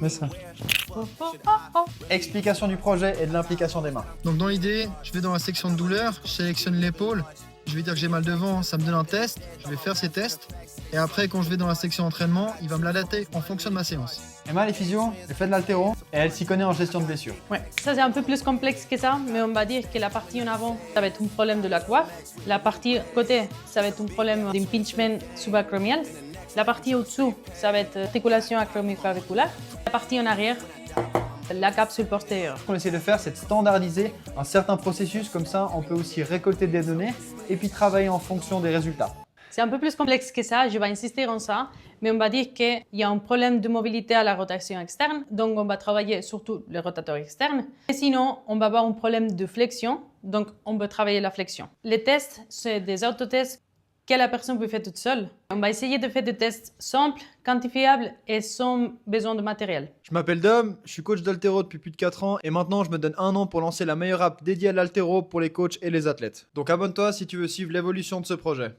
Mets ça. Explication du projet et de l'implication des mains. Donc dans l'idée, je vais dans la section de douleur, je sélectionne l'épaule, je vais dire que j'ai mal devant, ça me donne un test, je vais faire ces tests, et après quand je vais dans la section entraînement, il va me l'adapter en fonction de ma séance. Emma, les physio, elle fait de l'haltéro et elle s'y connaît en gestion de blessures. Ouais, ça c'est un peu plus complexe que ça, mais on va dire que la partie en avant, ça va être un problème de la coiffe. La partie côté, ça va être un problème d'impingement subacromial. La partie au-dessous, ça va être articulation acromio-claviculaire. La partie en arrière, la capsule postérieure. Ce qu'on essaie de faire, c'est de standardiser un certain processus, comme ça on peut aussi récolter des données et puis travailler en fonction des résultats. C'est un peu plus complexe que ça, je vais insister en ça, mais on va dire qu'il y a un problème de mobilité à la rotation externe, donc on va travailler surtout le rotateur externe. Et sinon, on va avoir un problème de flexion, donc on peut travailler la flexion. Les tests, c'est des autotests que la personne peut faire toute seule. On va essayer de faire des tests simples, quantifiables et sans besoin de matériel. Je m'appelle Dom, je suis coach d'haltéro depuis plus de 4 ans et maintenant je me donne 1 an pour lancer la meilleure app dédiée à l'haltéro pour les coachs et les athlètes. Donc abonne-toi si tu veux suivre l'évolution de ce projet.